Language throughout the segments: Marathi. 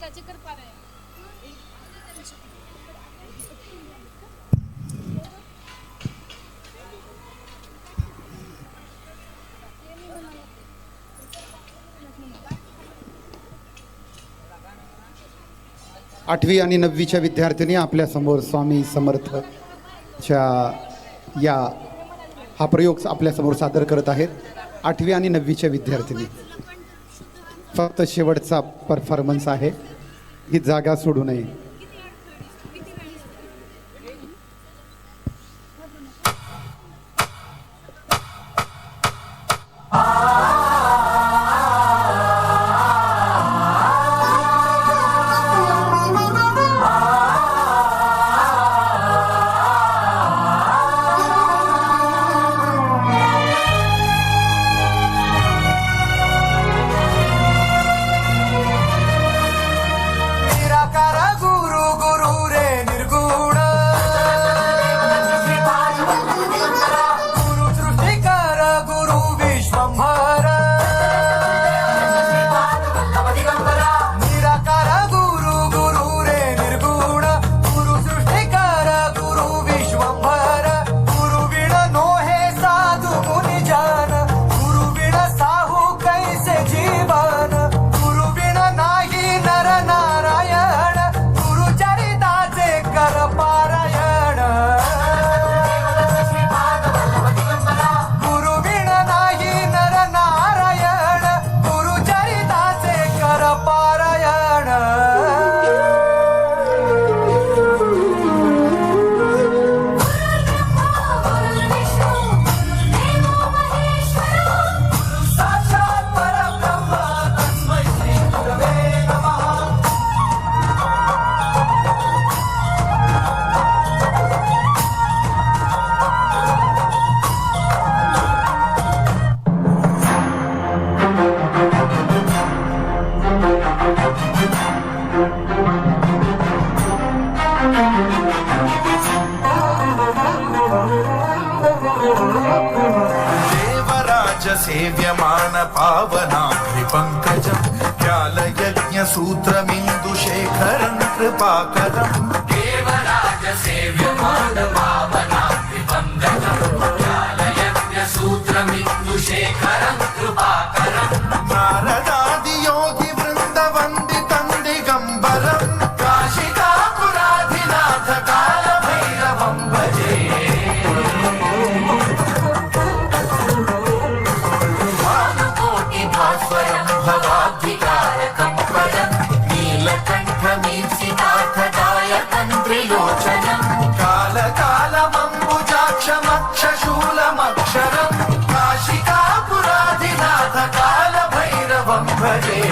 त्याची कृपा आहे. 8वी आणि 9वीच्या विद्यार्थिनी आपल्या समोर स्वामी समर्थच्या हा प्रयोग आपल्या समोर सादर करत आहेत. 8वी आणि 9वीच्या विद्यार्थिनी, फक्त शेवटचा परफॉर्मन्स आहे, ही जागा सोडू नये. सेव्यमान पावना पंकजं व्यालयज्ञ सूत्रमिन्दुशेखरं कृपाकरं देवराज सेव्यमान पावना पंकजं व्यालयज्ञ सूत्रमिन्दुशेखरं कृपाकरं नारदादि योगी वृन्द वन्दितं दिगम्बरं काशिकापुराधिनाथ काल भैरवं भजे. भवाब्धिकारकं पदं नीलकण्ठमीप्सितार्थदायकं त्रिलोचनं कालकालमम्बुजाक्षमक्षशूलमक्षरं काशिकापुराधिनाथ कालभैरवं भजे.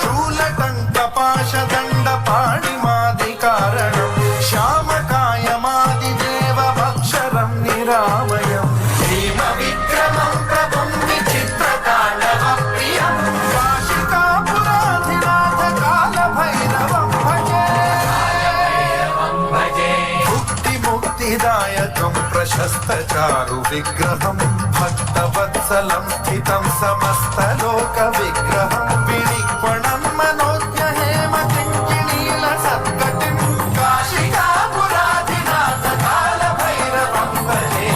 शूलकण्ठपाशदण्डपाणिमादिकारणं श्यामकायमादिदेवभक्षरं निरामयं भीमविक्रमं प्रभुं विचित्रताण्डवप्रियं काशिकापुराधिनाथ कालभैरवं भजे. मुक्तिमुक्तिदायकं प्रशस्तचारुविग्रहं भक्तवत्सलं स्थितं समस्तलोकविग्रहं विनिक्वणं मनोज्ञ हेमकिङ्किणीलसत्कटिं काशिकापुराधिनाथ कालभैरवं भजे.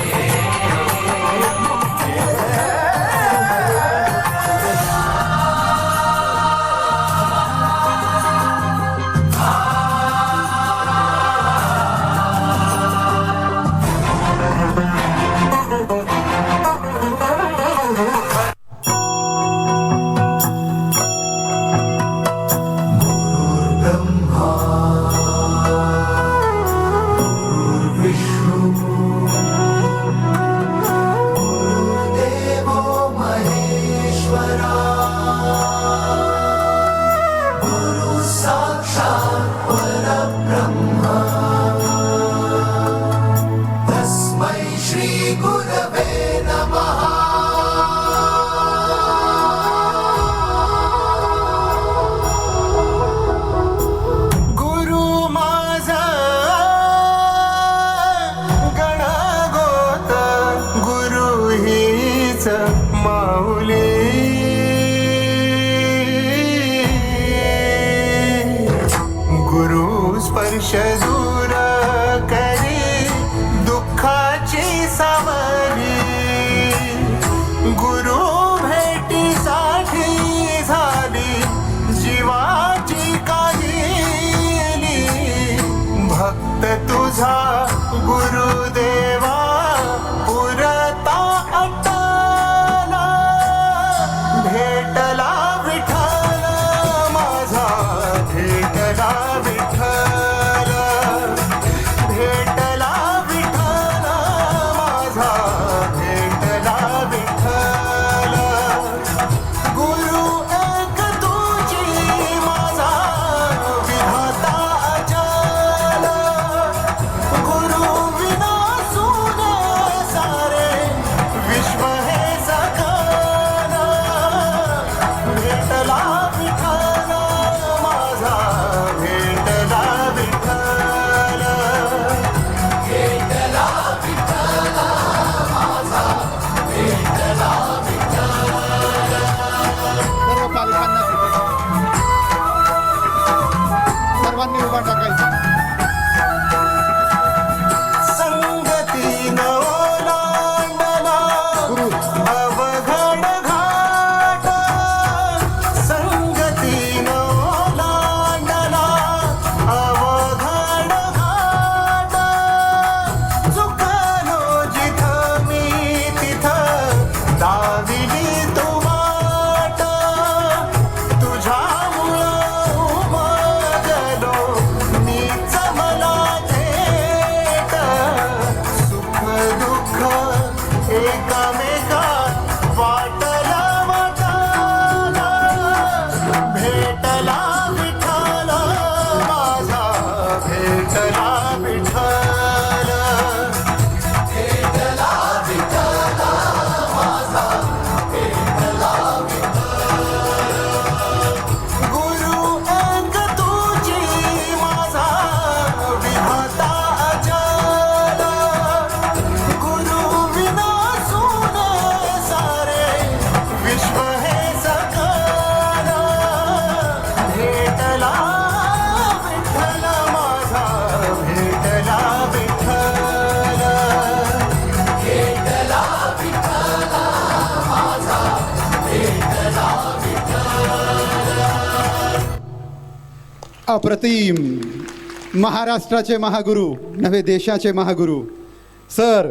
क्लेश दूर करी दुःखाची सावरी गुरु भेटीसाठी झाली जीवाची काहिली भक्त तुझा गुरुदेवा पुरता अटला भेटला विठ्ठल माझा भेटला विठ्ठल भेटला विठ्ठल माझा भेटला विठ्ठल गुरु एक तुझी माझा विधाता अचल गुरु विना सुने सारे विश्व हे सकल भेटला विठ्ठल माझा भेटला विठ्ठल भेटला विठ्ठल माझा भेटला सर्व पालकांना सर्वांनी उभा टाकायचा. संगतीनं ओलांडला गुरु अवघड घाट संगतीनं ओलांडला अवघड घाट चुकलो जिथं मी तिथं दाविली तू वाट तुझ्यामुळं उमगलो मीच मला थेट सुख दुःख एकामेकात वाटला वाटाला भेटला विठ्ठल माझा भेटला विठ्ठल भेटला विठ्ठल माझा भेटला गुरु एक तुझी माझा विधाता अचल गुरु विना सुने सारे विश्व हे सकल भेटला विठ्ठल माझा भेटला विठ्ठल भेटला विठ्ठल माझा भेटला अप्रतिम महाराष्ट्राचे महागुरु नव्हे देशाचे महागुरु सर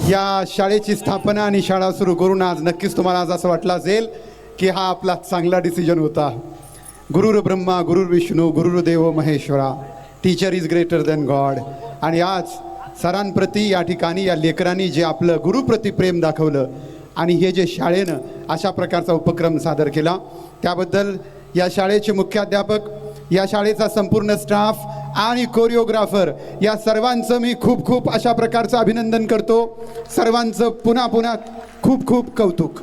या शाळेची स्थापना आणि शाळा सुरू करून आज नक्कीच तुम्हाला आज असं वाटलं असेल की हा आपला चांगला डिसिजन होता. गुरुर ब्रह्मा गुरुर विष्णू गुरुर्देव Maheshwara teacher is greater than God. आणि आज सरांप्रती या ठिकाणी या लेकरांनी जे आपलं गुरुप्रती प्रेम दाखवलं आणि हे जे शाळेनं अशा प्रकारचा उपक्रम सादर केला त्याबद्दल या शाळेचे मुख्याध्यापक या शाळेचा संपूर्ण स्टाफ आणि कोरिओग्राफर या सर्वांचं मी खूप खूप अशा प्रकारचं अभिनंदन करतो. सर्वांचं पुन्हा पुन्हा खूप खूप कौतुक.